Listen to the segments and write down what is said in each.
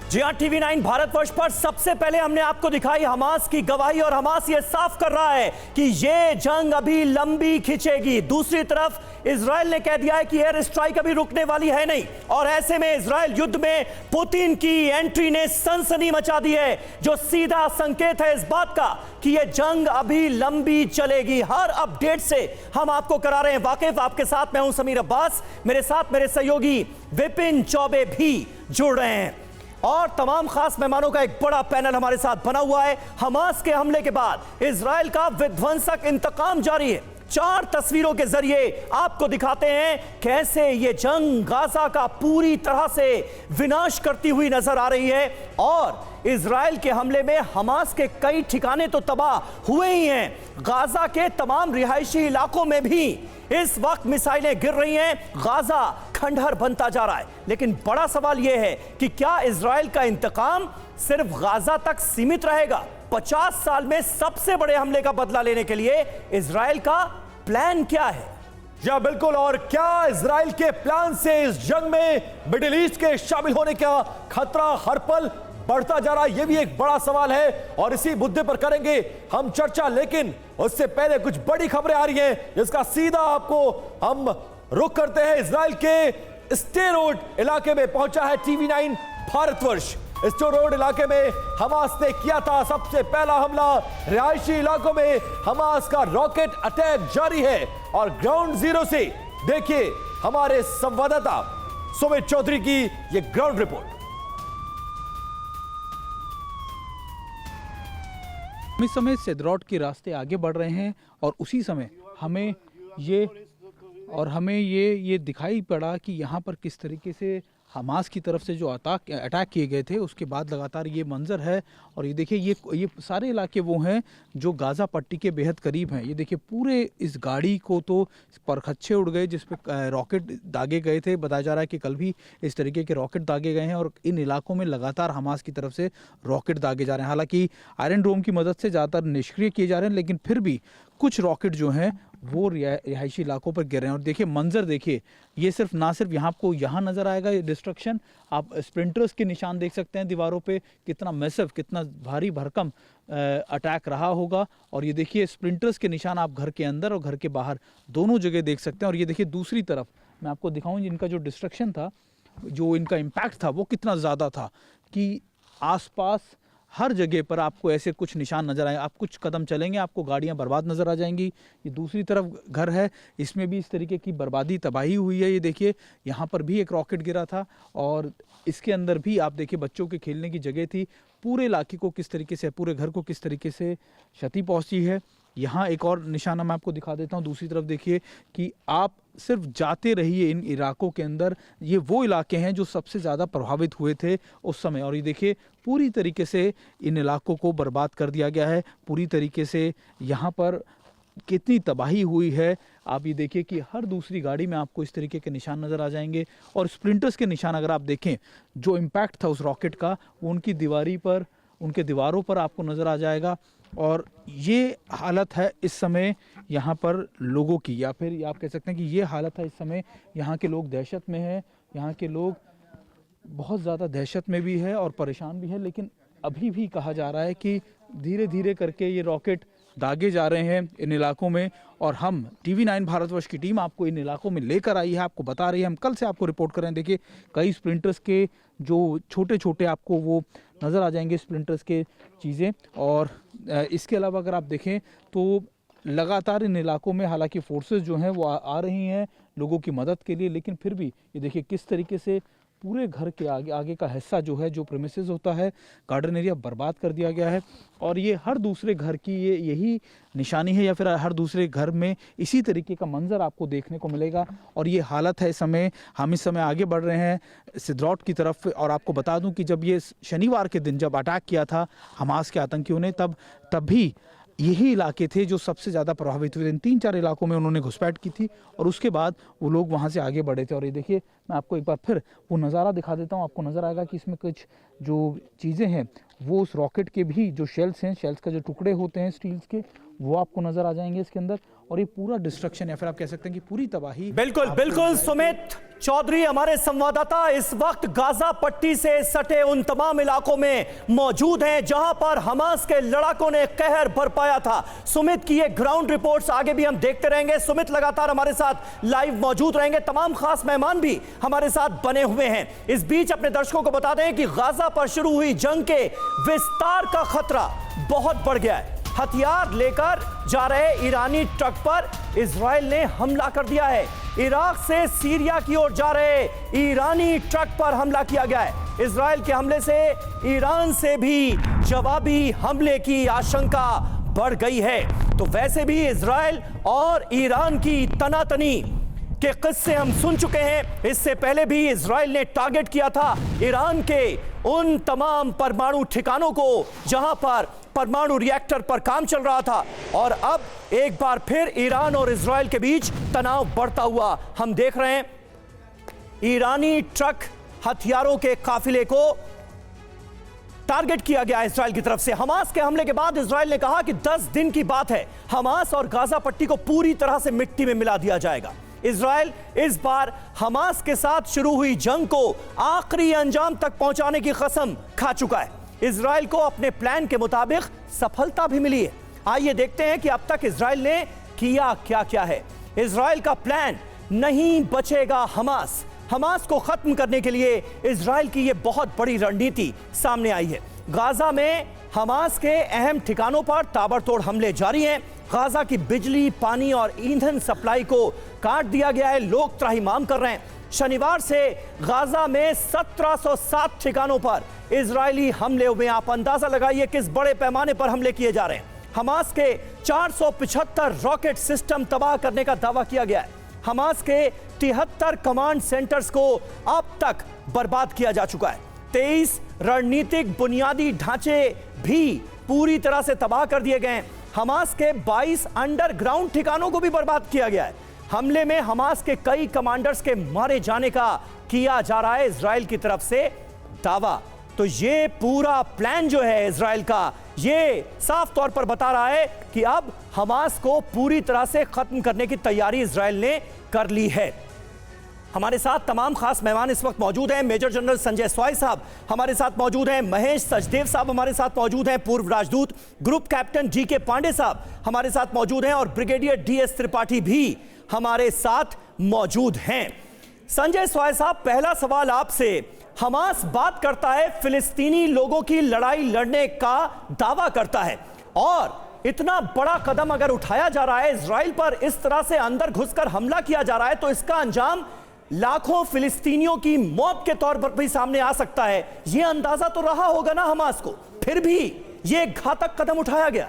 जी हाँ, TV9 भारतवर्ष पर सबसे पहले हमने आपको दिखाई हमास की गवाही और हमास ये साफ कर रहा है कि ये जंग अभी लंबी खिंचेगी। दूसरी तरफ इजराइल ने कह दिया है कि एयर स्ट्राइक अभी रुकने वाली है नहीं, और ऐसे में इजराइल युद्ध में पुतिन की एंट्री ने सनसनी मचा दी है, जो सीधा संकेत है इस बात का कि ये जंग अभी लंबी चलेगी। हर अपडेट से हम आपको करा रहे हैं वाकिफ। आपके साथ मैं हूं समीर अब्बास, मेरे साथ मेरे सहयोगी विपिन चौबे भी जुड़ रहे हैं और तमाम खास मेहमानों का एक बड़ा पैनल हमारे साथ बना हुआ है। हमास के हमले के बाद इजराइल का विध्वंसक इंतकाम जारी है। 4 तस्वीरों के जरिए आपको दिखाते हैं कैसे ये जंग गाजा का पूरी तरह से विनाश करती हुई नजर आ रही है, और इजराइल के हमले में हमास के कई ठिकाने तो तबाह हुए ही हैं। गाजा के तमाम रिहायशी इलाकों में भी इस वक्त मिसाइलें गिर रही हैं। गाजा खंडहर बनता जा रहा है, लेकिन बड़ा सवाल यह है कि क्या इजराइल का इंतकाम सिर्फ गाजा तक सीमित रहेगा? 50 साल में सबसे बड़े हमले का बदला लेने के लिए इजराइल का प्लान क्या है? या बिल्कुल, और क्या इजराइल के प्लान से इस जंग में मिडिल ईस्ट के शामिल होने का खतरा हर पल बढ़ता जा रहा है? यह भी एक बड़ा सवाल है और इसी मुद्दे पर करेंगे हम चर्चा। लेकिन उससे पहले कुछ बड़ी खबरें आ रही हैं जिसका सीधा आपको हम रुख करते हैं। इजराइल के स्टे रोड इलाके में पहुंचा है TV9 भारतवर्ष। स्टे रोड इलाके में हमास ने किया था सबसे पहला हमला। रिहायशी इलाकों में हमास का रॉकेट अटैक जारी है और ग्राउंड जीरो से देखिए हमारे संवाददाता सुमित चौधरी की यह ग्राउंड रिपोर्ट। इस समय सिदरॉट के रास्ते आगे बढ़ रहे हैं और उसी समय हमें ये दिखाई पड़ा कि यहाँ पर किस तरीके से हमास की तरफ से जो अटैक किए गए थे उसके बाद लगातार ये मंजर है। और ये देखिए ये सारे इलाके वो हैं जो गाज़ा पट्टी के बेहद करीब हैं। ये देखिए पूरे इस गाड़ी को तो परखच्चे उड़ गए जिस पे रॉकेट दागे गए थे। बताया जा रहा है कि कल भी इस तरीके के रॉकेट दागे गए हैं और इन इलाकों में लगातार हमास की तरफ से रॉकेट दागे जा रहे हैं। हालांकि आयरन डोम की मदद से ज़्यादातर निष्क्रिय किए जा रहे हैं, लेकिन फिर भी कुछ रॉकेट जो हैं वो रिहायशी इलाकों पर गिर रहे हैं। और देखिए मंजर देखिए, ये ना सिर्फ यहाँ आपको यहाँ नज़र आएगा ये डिस्ट्रक्शन, आप स्प्रिंटर्स के निशान देख सकते हैं दीवारों पे, कितना मैसिव, कितना भारी भरकम अटैक रहा होगा। और ये देखिए स्प्रिंटर्स के निशान आप घर के अंदर और घर के बाहर दोनों जगह देख सकते हैं। और ये देखिए दूसरी तरफ मैं आपको दिखाऊँ, इनका जो डिस्ट्रक्शन था, जो इनका इम्पैक्ट था वो कितना ज़्यादा था कि आसपास हर जगह पर आपको ऐसे कुछ निशान नजर आए। आप कुछ कदम चलेंगे आपको गाड़ियां बर्बाद नजर आ जाएंगी। ये दूसरी तरफ घर है, इसमें भी इस तरीके की बर्बादी तबाही हुई है। ये देखिए यहाँ पर भी एक रॉकेट गिरा था और इसके अंदर भी आप देखिए बच्चों के खेलने की जगह थी। पूरे इलाके को किस तरीके से, पूरे घर को किस तरीके से क्षति पहुँची है। यहाँ एक और निशाना मैं आपको दिखा देता हूँ। दूसरी तरफ देखिए कि आप सिर्फ जाते रहिए इन इलाकों के अंदर। ये वो इलाके हैं जो सबसे ज़्यादा प्रभावित हुए थे उस समय। और ये देखिए पूरी तरीके से इन इलाकों को बर्बाद कर दिया गया है। पूरी तरीके से यहाँ पर कितनी तबाही हुई है। आप ये देखिए कि हर दूसरी गाड़ी में आपको इस तरीके के निशान नज़र आ जाएंगे। और स्प्लिंटर्स के निशान अगर आप देखें, जो इम्पैक्ट था उस रॉकेट का वो उनके दीवारों पर आपको नज़र आ जाएगा। और ये हालत है इस समय यहाँ पर लोगों की, या फिर आप कह सकते हैं कि ये हालत है इस समय। यहाँ के लोग दहशत में हैं, यहाँ के लोग बहुत ज़्यादा दहशत में भी है और परेशान भी है। लेकिन अभी भी कहा जा रहा है कि धीरे धीरे करके ये रॉकेट दागे जा रहे हैं इन इलाकों में। और हम TV9 भारतवर्ष की टीम आपको इन इलाकों में लेकर आई है, आपको बता रही है। हम कल से आपको रिपोर्ट कर रहे हैं। देखिए कई स्प्लिंटर्स के जो छोटे छोटे आपको वो नज़र आ जाएंगे स्प्लिंटर्स के चीज़ें। और इसके अलावा अगर आप देखें तो लगातार इन इलाकों में हालांकि फोर्सेस जो हैं वो आ रही हैं लोगों की मदद के लिए, लेकिन फिर भी ये देखिए किस तरीके से पूरे घर के आगे का हिस्सा जो है, जो प्रेमिसेस होता है, गार्डन एरिया बर्बाद कर दिया गया है। और ये हर दूसरे घर की यही निशानी है, या फिर हर दूसरे घर में इसी तरीके का मंजर आपको देखने को मिलेगा। और ये हालत है इस समय। हम इस समय आगे बढ़ रहे हैं सिदरॉट की तरफ। और आपको बता दूं कि जब ये शनिवार के दिन जब अटैक किया था हमास के आतंकियों ने, तब भी यही इलाके थे जो सबसे ज़्यादा प्रभावित हुए थे। इन 3-4 इलाकों में उन्होंने घुसपैठ की थी और उसके बाद वो लोग वहाँ से आगे बढ़े थे। और ये देखिए मैं आपको एक बार फिर वो नज़ारा दिखा देता हूँ। आपको नज़र आएगा कि इसमें कुछ जो चीज़ें हैं वो उस रॉकेट के भी जो शेल्स हैं, शेल्स का जो टुकड़े होते हैं स्टील्स के, वो आपको नज़र आ जाएंगे इसके अंदर। और ये पूरा डिस्ट्रक्शन या फिर आप कह सकते हैं कि पूरी तबाही। बिल्कुल बिल्कुल सुमित चौधरी हमारे संवाददाता इस वक्त गाजा पट्टी से सटे उन तमाम इलाकों में मौजूद हैं जहां पर हमास के लड़ाकों ने कहर बरपाया था। सुमित की ये ग्राउंड रिपोर्ट्स आगे भी हम देखते रहेंगे। सुमित लगातार हमारे साथ लाइव मौजूद रहेंगे, तमाम खास मेहमान भी हमारे साथ बने हुए हैं। इस बीच अपने दर्शकों को बता दें कि गाजा पर शुरू हुई जंग के विस्तार का खतरा बहुत बढ़ गया है। हथियार लेकर जा रहे ईरानी ट्रक पर इजराइल ने हमला कर दिया है। इराक से सीरिया की ओर जा रहे ईरानी ट्रक पर हमला किया गया है। इजराइल के हमले से ईरान से भी जवाबी हमले की आशंका बढ़ गई है। तो वैसे भी इजराइल और ईरान की तनातनी के किस्से हम सुन चुके हैं। इससे पहले भी इजराइल ने टारगेट किया था ईरान के उन तमाम परमाणु ठिकानों को जहां पर परमाणु रिएक्टर पर काम चल रहा था, और अब एक बार फिर ईरान और इजराइल के बीच तनाव बढ़ता हुआ हम देख रहे हैं। ईरानी ट्रक हथियारों के काफिले को टारगेट किया गया इजराइल की तरफ से। हमास के हमले के बाद इजराइल ने कहा कि 10 दिन की बात है, हमास और गाजा पट्टी को पूरी तरह से मिट्टी में मिला दिया जाएगा। इजराइल इस बार हमास के साथ शुरू हुई जंग को आखिरी अंजाम तक पहुंचाने की कसम खा चुका है। इजराइल को अपने प्लान के मुताबिक सफलता भी मिली है। आइए देखते हैं कि अब तक इजराइल ने किया क्या क्या है। इजराइल का प्लान, नहीं बचेगा हमास। हमास को खत्म करने के लिए इजराइल की यह बहुत बड़ी रणनीति सामने आई है। गाजा में हमास के अहम ठिकानों पर ताबड़तोड़ हमले जारी हैं। गाजा की बिजली, पानी और ईंधन सप्लाई को काट दिया गया है। लोग त्राहिमाम कर रहे हैं। शनिवार से गाजा में 1707 ठिकानों पर इजरायली हमले हुए। आप अंदाजा लगाइए किस बड़े पैमाने पर हमले किए जा रहे हैं। हमास के 475 रॉकेट सिस्टम तबाह करने का दावा किया गया है। हमास के 73 कमांड सेंटर्स को अब तक बर्बाद किया जा चुका है। 23 रणनीतिक बुनियादी ढांचे भी पूरी तरह से तबाह कर दिए गए हैं। हमास के 22 अंडरग्राउंड ठिकानों को भी बर्बाद किया गया है। हमले में हमास के कई कमांडर्स के मारे जाने का किया जा रहा है इजराइल की तरफ से दावा। तो ये पूरा प्लान जो है इजराइल का, ये साफ तौर पर बता रहा है कि अब हमास को पूरी तरह से खत्म करने की तैयारी इजराइल ने कर ली है। हमारे साथ तमाम खास मेहमान इस वक्त मौजूद हैं। मेजर जनरल संजय स्वाई साहब हमारे साथ मौजूद हैं। महेश सचदेव साहब हमारे साथ मौजूद हैं। पूर्व राजदूत ग्रुप कैप्टन DK पांडे साहब हमारे साथ मौजूद हैं और ब्रिगेडियर DS त्रिपाठी भी हमारे साथ मौजूद हैं। संजय स्वाई साहब, पहला सवाल आपसे। हमास बात करता है फिलिस्तीनी लोगों की लड़ाई लड़ने का दावा करता है, और इतना बड़ा कदम अगर उठाया जा रहा है इजराइल पर, इस तरह से अंदर घुसकर हमला किया जा रहा है, तो इसका अंजाम लाखों फिलिस्तीनियों की मौत के तौर पर भी सामने आ सकता है। यह अंदाजा तो रहा होगा ना हमास को, फिर भी यह घातक कदम उठाया गया।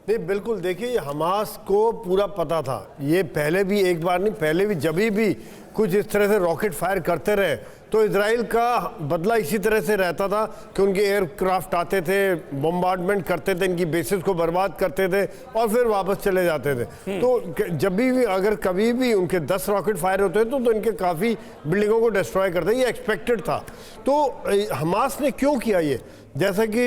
नहीं, बिल्कुल। देखिए, हमास को पूरा पता था। ये पहले भी, एक बार नहीं, पहले भी जब भी कुछ इस तरह से रॉकेट फायर करते रहे तो इजराइल का बदला इसी तरह से रहता था कि उनके एयरक्राफ्ट आते थे, बम्बार्डमेंट करते थे, इनकी बेसिस को बर्बाद करते थे और फिर वापस चले जाते थे। तो जब भी, अगर कभी भी उनके 10 रॉकेट फायर होते तो इनके काफ़ी बिल्डिंगों को डिस्ट्रॉय करते। ये एक्सपेक्टेड था। तो हमास ने क्यों किया ये? जैसा कि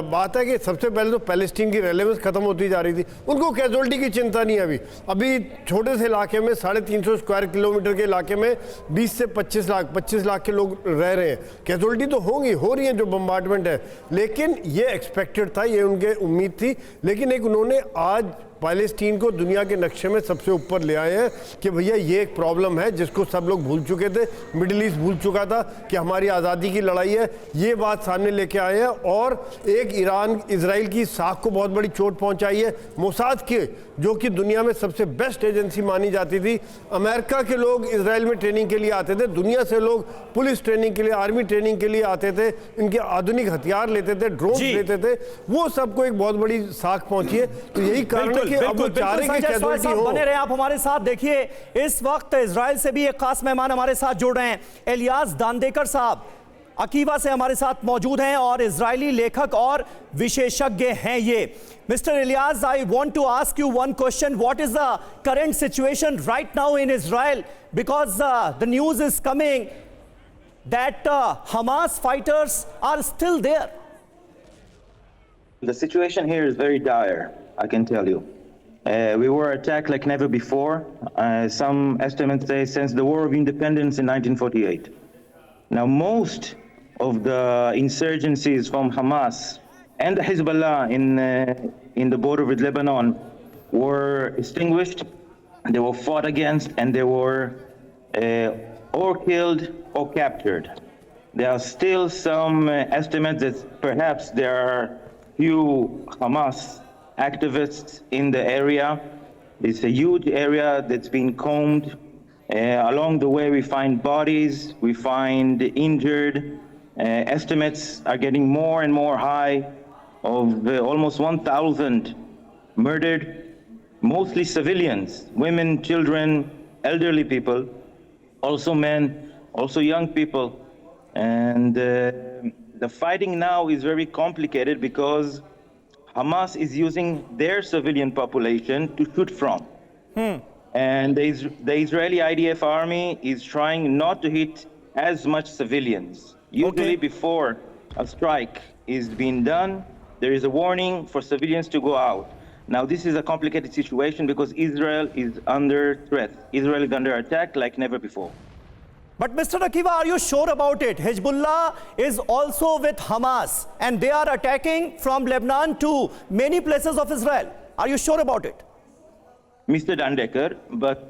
बात है कि सबसे पहले तो पैलेस्टीन की रेलेवेंस खत्म होती जा रही थी। उनको कैजुअलिटी की चिंता नहीं है। अभी छोटे से इलाके में 350 स्क्वायर किलोमीटर के इलाके में 20 से 25 लाख के लोग रह रहे हैं। कैजुअलिटी तो होंगी, हो रही है जो बम्बार्डमेंट है, लेकिन ये एक्सपेक्टेड था, ये उनके उम्मीद थी। लेकिन एक उन्होंने आज पैलेस्टीन को दुनिया के नक्शे में सबसे ऊपर ले आए हैं कि भैया ये एक प्रॉब्लम है जिसको सब लोग भूल चुके थे। मिडिल ईस्ट भूल चुका था कि हमारी आज़ादी की लड़ाई है। ये बात सामने लेके आए हैं और एक ईरान इजराइल की साख को बहुत बड़ी चोट पहुंचाई है। मोसाद के, जो कि दुनिया में सबसे बेस्ट एजेंसी मानी जाती थी, अमेरिका के लोग इजराइल में ट्रेनिंग के लिए आते थे, दुनिया से लोग पुलिस ट्रेनिंग के लिए, आर्मी ट्रेनिंग के लिए आते थे, इनके आधुनिक हथियार लेते थे, ड्रोन लेते थे, वो सबको एक बहुत बड़ी साख पहुंची है। तो यही कारण है कि अब वो चाह रहे हैं कि कैजुअलिटी हो। बने रहे आप हमारे साथ। देखिए, इस वक्त इजराइल से भी एक खास मेहमान हमारे साथ जुड़ रहे हैं। इलियास दांदेकर साहब अकीवा से हमारे साथ मौजूद हैं और इजरायली लेखक और विशेषज्ञ हैं ये। Mister Elias, I want to ask you one question. What is the current situation right now in Israel, because the news is coming that Hamas fighters are still there? The situation here is very dire, I can tell you. We were attacked like never before. Some estimates say since the War of Independence in 1948. Now, most of the insurgencies from Hamas and the Hezbollah in the border with Lebanon were extinguished, they were fought against, and they were or killed or captured. There are still some estimates that perhaps there are few Hamas activists in the area. It's a huge area that's been combed. Along the way, we find bodies, we find injured. Estimates are getting more and more high of almost 1,000 murdered, mostly civilians, women, children, elderly people, also men, also young people. And the fighting now is very complicated because Hamas is using their civilian population to shoot from. And the Israeli IDF army is trying not to hit as much civilians. Usually before a strike is being done, there is a warning for civilians to go out. Now this is a complicated situation because Israel is under threat. Israel is under attack like never before. But Mr. Akiva, are you sure about it? Hezbollah is also with Hamas and they are attacking from Lebanon to many places of Israel. Are you sure about it? Mr. Dandecker, but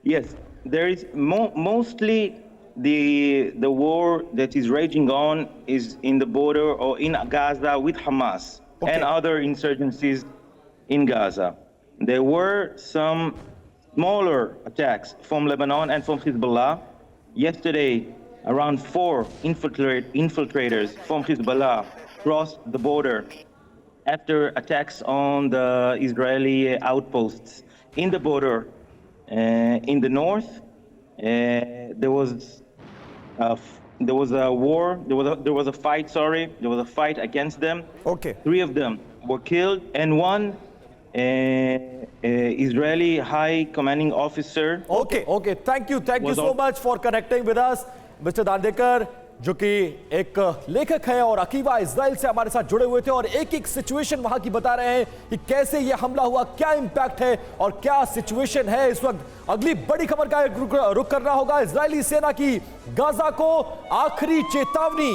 yes, there is mostly the war that is raging on is in the border or in Gaza with Hamas and other insurgencies in Gaza. There were some smaller attacks from Lebanon and from Hezbollah. Yesterday, around 4 infiltrators from Hezbollah crossed the border after attacks on the Israeli outposts in the border in the north. There was a fight against them. Okay. 3 of them were killed, and 1 Israeli high commanding officer. Okay. Thank you so much for connecting with us, Mr. Dandekar, जो कि एक लेखक है और अकीवा Israel से हमारे साथ जुड़े हुए थे और एक सिचुएशन वहां की बता रहे हैं कि कैसे ये हमला हुआ, क्या इंपैक्ट है और क्या सिचुएशन है इस वक्त। अगली बड़ी खबर का रुख करना होगा इजरायली सेना की गाजा को आखिरी चेतावनी,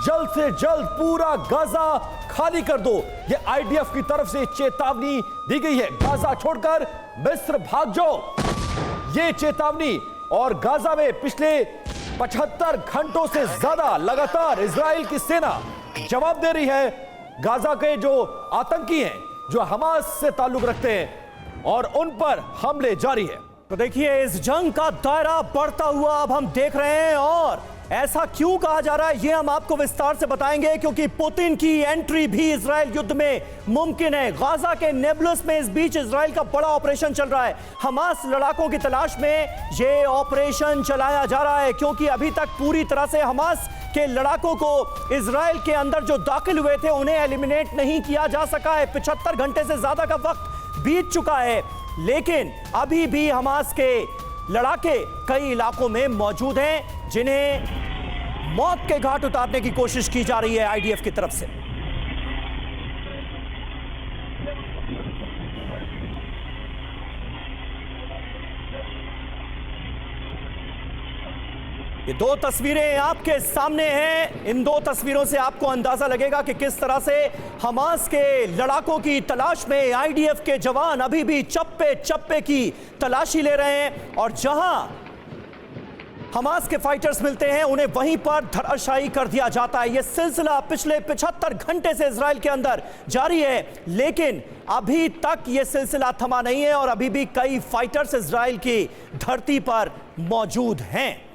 जल्द से जल्द पूरा गाजा खाली कर दो। ये आईडीएफ की तरफ से चेतावनी दी गई है, गाजा छोड़कर मिस्र भाग जाओ, ये चेतावनी। और गाजा में पिछले 75 घंटों से ज्यादा लगातार इजराइल की सेना जवाब दे रही है गाजा के जो आतंकी हैं, जो हमास से ताल्लुक रखते हैं, और उन पर हमले जारी है। तो देखिए इस जंग का दायरा बढ़ता हुआ अब हम देख रहे हैं और ऐसा क्यों कहा जा रहा है ये हम आपको विस्तार से बताएंगे, क्योंकि पुतिन की एंट्री भी इजराइल युद्ध में मुमकिन है। गाजा के नेबुलस में इस बीच इजराइल का बड़ा ऑपरेशन चल रहा है। हमास लड़ाकों की तलाश में ये ऑपरेशन चलाया जा रहा है, क्योंकि अभी तक पूरी तरह से हमास के लड़ाकों को इजराइल के अंदर जो दाखिल हुए थे उन्हें एलिमिनेट नहीं किया जा सका है। 75 घंटे से ज्यादा का वक्त बीत चुका है, लेकिन अभी भी हमास के लड़ाके कई इलाकों में मौजूद हैं, जिन्हें मौत के घाट उतारने की कोशिश की जा रही है आईडीएफ की तरफ से। ये 2 तस्वीरें आपके सामने हैं। इन 2 तस्वीरों से आपको अंदाजा लगेगा कि किस तरह से हमास के लड़ाकों की तलाश में आईडीएफ के जवान अभी भी चप्पे चप्पे की तलाशी ले रहे हैं, और जहां हमास के फाइटर्स मिलते हैं उन्हें वहीं पर धराशायी कर दिया जाता है। यह सिलसिला पिछले 75 घंटे से इजराइल के अंदर जारी है, लेकिन अभी तक यह सिलसिला थमा नहीं है और अभी भी कई फाइटर्स इजराइल की धरती पर मौजूद हैं।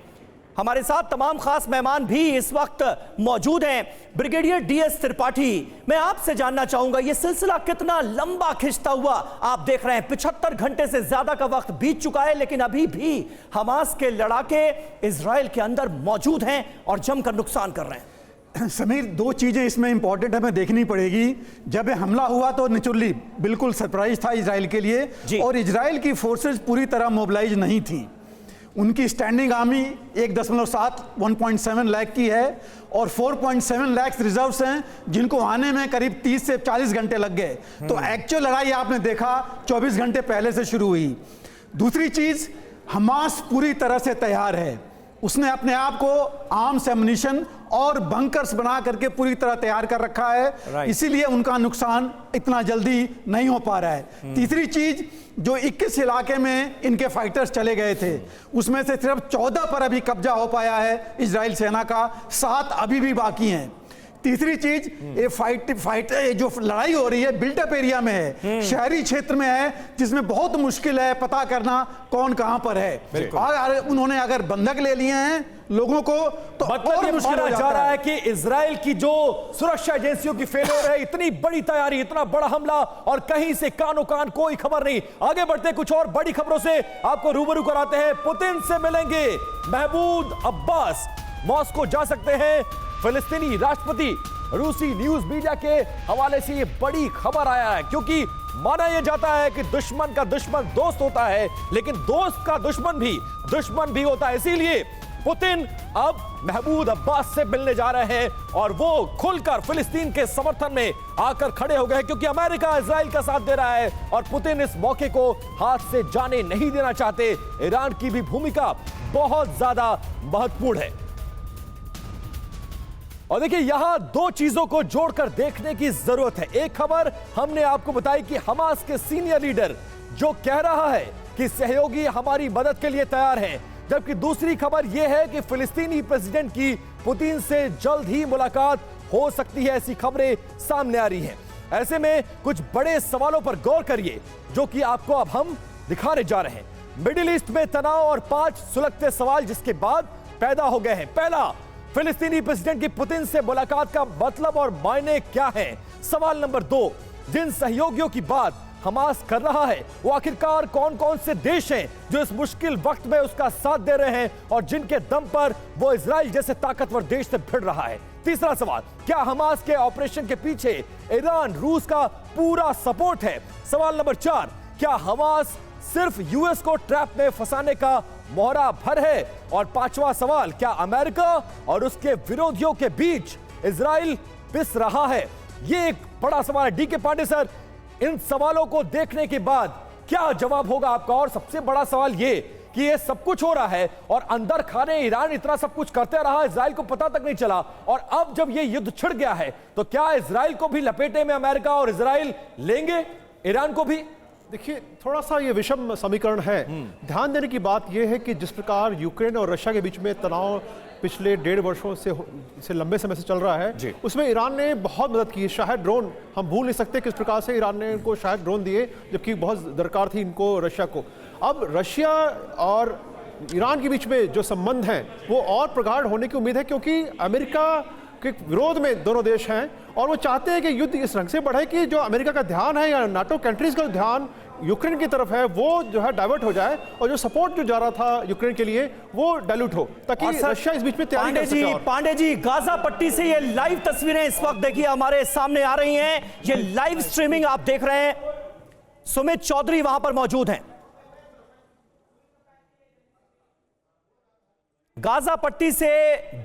हमारे साथ तमाम खास मेहमान भी इस वक्त मौजूद हैं। ब्रिगेडियर डीएस त्रिपाठी, मैं आपसे जानना चाहूंगा ये सिलसिला कितना लंबा खिंचता हुआ आप देख रहे हैं। 75 घंटे से ज्यादा का वक्त बीत चुका है, लेकिन अभी भी हमास के लड़ाके इजराइल के अंदर मौजूद हैं और जमकर नुकसान कर रहे हैं। समीर, 2 चीज़ें इसमें इंपॉर्टेंट हमें देखनी पड़ेगी। जब हमला हुआ तो नेचुरली बिल्कुल सरप्राइज था इजराइल के लिए, और इजराइल की फोर्सेस पूरी तरह मोबिलाइज नहीं थी। उनकी स्टैंडिंग आर्मी 1.7 लाख की है और 4.7 लाख रिजर्व्स हैं जिनको आने में करीब 30 से 40 घंटे लग गए। तो एक्चुअल लड़ाई आपने देखा 24 घंटे पहले से शुरू हुई। दूसरी चीज, हमास पूरी तरह से तैयार है। उसने अपने आप को आर्म्स, एमुनिशन और बंकर्स बना करके पूरी तरह तैयार कर रखा है, इसीलिए उनका नुकसान इतना जल्दी नहीं हो पा रहा है। तीसरी चीज, जो 21 इलाके में इनके फाइटर्स चले गए थे उसमें से सिर्फ 14 पर अभी कब्जा हो पाया है इजराइल सेना का, 7 अभी भी बाकी हैं। तीसरी चीज, ये जो लड़ाई हो रही है बिल्टअप एरिया में है, शहरी क्षेत्र में है, जिसमें बहुत मुश्किल है पता करना कौन कहां पर है। और उन्होंने अगर बंधक ले लिए हैं लोगों को तो मतलब ये मुश्किल माना हो जा जाता रहा है है कि इजराइल की जो सुरक्षा एजेंसियों की फेलियर है, इतनी बड़ी तैयारी, इतना बड़ा हमला और कहीं से कानो कान कोई खबर नहीं। आगे बढ़ते कुछ और बड़ी खबरों से आपको रूबरू कराते हैं। पुतिन से मिलेंगे महमूद अब्बास, मॉस्को जा सकते हैं फिलिस्तीनी राष्ट्रपति। रूसी न्यूज मीडिया के हवाले से ये बड़ी खबर आया है, क्योंकि माना यह जाता है कि दुश्मन का दुश्मन दोस्त होता है, लेकिन दोस्त का दुश्मन भी होता है। इसीलिए पुतिन अब महमूद अब्बास से मिलने जा रहे हैं और वो खुलकर फिलिस्तीन के समर्थन में आकर खड़े हो गए, क्योंकि अमेरिका इजराइल का साथ दे रहा है और पुतिन इस मौके को हाथ से जाने नहीं देना चाहते। ईरान की भी भूमिका बहुत ज्यादा महत्वपूर्ण है। और देखिए, यहां 2 चीजों को जोड़कर देखने की जरूरत है। एक खबर हमने आपको बताई कि हमास के सीनियर लीडर जो कह रहा है कि सहयोगी हमारी मदद के लिए तैयार हैं, जबकि दूसरी खबर यह है कि फिलिस्तीनी प्रेसिडेंट की पुतिन से जल्द ही मुलाकात हो सकती है। ऐसी खबरें सामने आ रही हैं। ऐसे में कुछ बड़े सवालों पर गौर करिए जो कि आपको अब हम दिखाने जा रहे हैं। मिडिल ईस्ट में तनाव और 5 सुलगते सवाल जिसके बाद पैदा हो गए हैं। पहला, फिलिस्तीनी प्रेसिडेंट की पुतिन से मुलाकात का मतलब और मायने क्या हैं? सवाल नंबर 2, जिन सहयोगियों की बात हमास कर रहा है वो आखिरकार कौन कौन से देश हैं जो इस मुश्किल वक्त में उसका साथ दे रहे हैं और जिनके दम पर वो इजराइल जैसे ताकतवर देश से भिड़ रहा है? तीसरा सवाल, क्या हमास के ऑपरेशन के पीछे ईरान, रूस का पूरा सपोर्ट है? सवाल नंबर 4, क्या हमास सिर्फ यूएस को ट्रैप में फंसाने का मोहरा भर है? और 5वां सवाल, क्या अमेरिका और उसके विरोधियों के बीच इजराइल पिस रहा है? ये एक बड़ा सवाल है। डीके पांडे सर, इन सवालों को देखने के बाद क्या जवाब होगा आपका? और सबसे बड़ा सवाल ये कि ये सब कुछ हो रहा है और अंदर खाने ईरान इतना सब कुछ करते रहा, इजराइल को पता तक नहीं चला, और अब जब ये युद्ध छिड़ गया है तो क्या इजराइल को भी लपेटे में अमेरिका और इजराइल लेंगे, ईरान को भी? देखिए, थोड़ा सा ये विषम समीकरण है। ध्यान देने की बात यह है कि जिस प्रकार यूक्रेन और रशिया के बीच में तनाव पिछले 1.5 वर्षों से लंबे समय से चल रहा है, उसमें ईरान ने बहुत मदद की। शायद ड्रोन, हम भूल नहीं सकते किस प्रकार से ईरान ने इनको शायद ड्रोन दिए, जबकि बहुत दरकार थी इनको रशिया को। अब रशिया और ईरान के बीच में जो संबंध हैं वो और प्रगाढ़ होने की उम्मीद है, क्योंकि अमेरिका के विरोध में दोनों देश हैं और वो चाहते हैं कि युद्ध इस रंग से बढ़े कि जो अमेरिका का ध्यान है या नाटो कंट्रीज का ध्यान यूक्रेन की तरफ है वो जो है डाइवर्ट हो जाए और जो सपोर्ट जो जा रहा था यूक्रेन के लिए वो डाइल्यूट हो, ताकि रशिया इस बीच में तैयारी कर सके। पांडे जी, गाजा पट्टी से ये लाइव तस्वीरें इस वक्त देखिए हमारे सामने आ रही हैं। ये लाइव स्ट्रीमिंग आप देख रहे हैं। सुमित चौधरी वहां पर मौजूद हैं। गाजा पट्टी से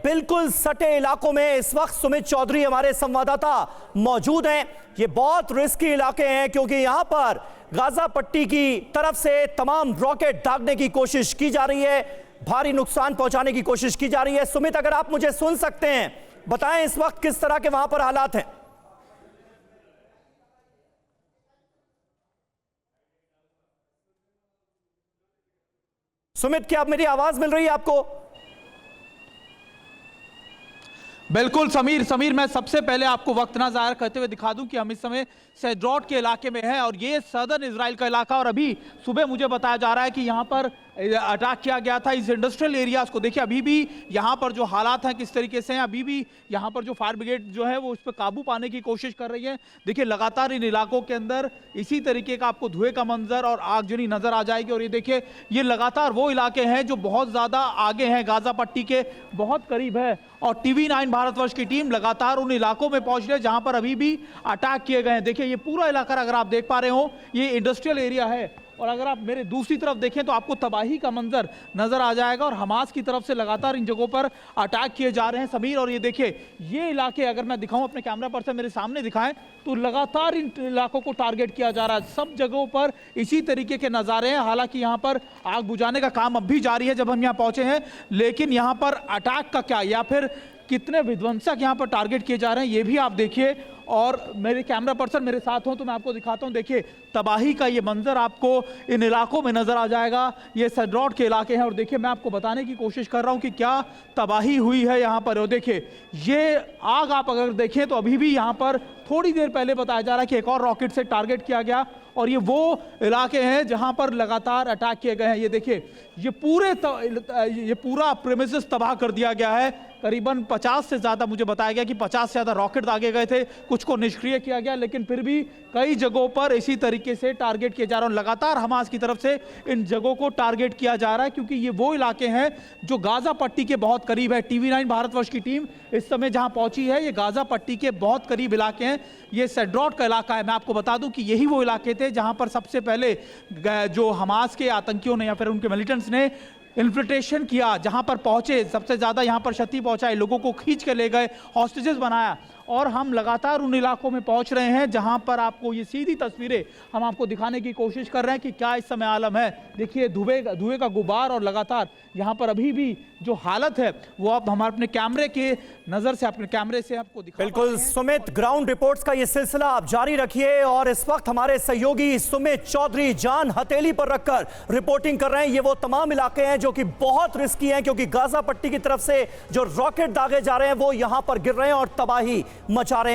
बिल्कुल सटे इलाकों में इस वक्त सुमित चौधरी हमारे संवाददाता मौजूद हैं। ये बहुत रिस्की इलाके हैं क्योंकि यहां पर गाजा पट्टी की तरफ से तमाम रॉकेट दागने की कोशिश की जा रही है, भारी नुकसान पहुंचाने की कोशिश की जा रही है। सुमित, अगर आप मुझे सुन सकते हैं, बताएं इस वक्त किस तरह के वहां पर हालात हैं? सुमित, क्या अब मेरी आवाज मिल रही है आपको? बिल्कुल समीर, मैं सबसे पहले आपको वक्त ना ज़ाहिर करते हुए दिखा दूं कि हम इस समय सेड्रॉट के इलाके में हैं और ये सदर्न इजराइल का इलाका, और अभी सुबह मुझे बताया जा रहा है कि यहाँ पर अटैक किया गया था इस इंडस्ट्रियल एरियाज को। देखिए, अभी भी यहाँ पर जो हालात हैं किस तरीके से हैं, अभी भी यहाँ पर जो फायर ब्रिगेड जो है वो इस पर काबू पाने की कोशिश कर रही है। देखिए, लगातार इन इलाकों के अंदर इसी तरीके का आपको धुएं का मंजर और आगजनी नजर आ जाएगी। और ये देखिए, ये लगातार वो इलाके हैं जो बहुत ज़्यादा आगे हैं, गाजा पट्टी के बहुत करीब है, और TV9 भारतवर्ष की टीम लगातार उन इलाकों में पहुंच रही है जहां पर अभी भी अटैक किए गए हैं। देखिए, ये पूरा इलाका अगर आप देख पा रहे हो, ये इंडस्ट्रियल एरिया है और अगर आप मेरे दूसरी तरफ देखें तो आपको तबाही का मंजर नजर आ जाएगा और हमास की तरफ से लगातार इन जगहों पर अटैक किए जा रहे हैं समीर। और ये देखिए ये इलाके अगर मैं दिखाऊं अपने कैमरा पर्सन मेरे सामने दिखाएं तो लगातार इन इलाकों को टारगेट किया जा रहा है। सब जगहों पर इसी तरीके के नज़ारे हैं। हालांकि यहाँ पर आग बुझाने का काम अब भी जारी है जब हम यहाँ पहुंचे हैं, लेकिन यहाँ पर अटैक का क्या या फिर कितने विध्वंसक यहाँ पर टारगेट किए जा रहे हैं ये भी आप देखिए। और मेरे कैमरा पर्सन मेरे साथ हो तो मैं आपको दिखाता हूँ। देखिए तबाही का ये मंजर आपको इन इलाकों में नजर आ जाएगा। ये सड्रॉट के इलाके हैं और देखिए मैं आपको बताने की कोशिश कर रहा हूँ कि क्या तबाही हुई है यहाँ पर। और देखिए ये आग आप अगर देखें तो अभी भी यहाँ पर थोड़ी देर पहले बताया जा रहा है कि एक और रॉकेट से टारगेट किया गया और ये वो इलाके हैं जहां पर लगातार अटैक किए गए हैं। ये देखिए ये पूरा प्रेमिसेस तबाह कर दिया गया है। करीबन 50 से ज़्यादा मुझे बताया गया कि 50 से ज़्यादा रॉकेट दागे गए थे, कुछ को निष्क्रिय किया गया, लेकिन फिर भी कई जगहों पर इसी तरीके से टारगेट किया जा रहा है। लगातार हमास की तरफ से इन जगहों को टारगेट किया जा रहा है क्योंकि ये वो इलाके हैं जो गाजा पट्टी के बहुत करीब है। TV9 भारतवर्ष की टीम इस समय जहां पहुंची है ये गाजा पट्टी के बहुत करीब इलाके हैं। ये सड्रॉट का इलाका है। मैं आपको बता दूं कि यही वो इलाके थे जहां पर सबसे पहले जो हमास के आतंकियों ने या फिर उनके मिलिटेंट्स ने इन्फिल्ट्रेशन किया, जहां पर पहुंचे, सबसे ज्यादा यहां पर क्षति पहुंचाई, लोगों को खींच के ले गए, हॉस्टेजेस बनाया। और हम लगातार उन इलाकों में पहुंच रहे हैं जहां पर आपको ये सीधी तस्वीरें हम आपको दिखाने की कोशिश कर रहे हैं कि क्या इस समय आलम है। देखिए धुएं का गुबार और लगातार यहां पर अभी भी जो हालत है वो आप हमारे अपने कैमरे के नजर से अपने कैमरे से आपको दिखा। बिल्कुल सुमित, ग्राउंड रिपोर्ट्स का ये सिलसिला आप जारी रखिए और इस वक्त हमारे सहयोगी सुमित चौधरी जान हथेली पर रखकर रिपोर्टिंग कर रहे हैं। ये वो तमाम इलाके हैं जो कि बहुत रिस्की हैं क्योंकि गाजा पट्टी की तरफ से जो रॉकेट दागे जा रहे हैं वो यहां पर गिर रहे हैं और तबाही मचा रहे हैं।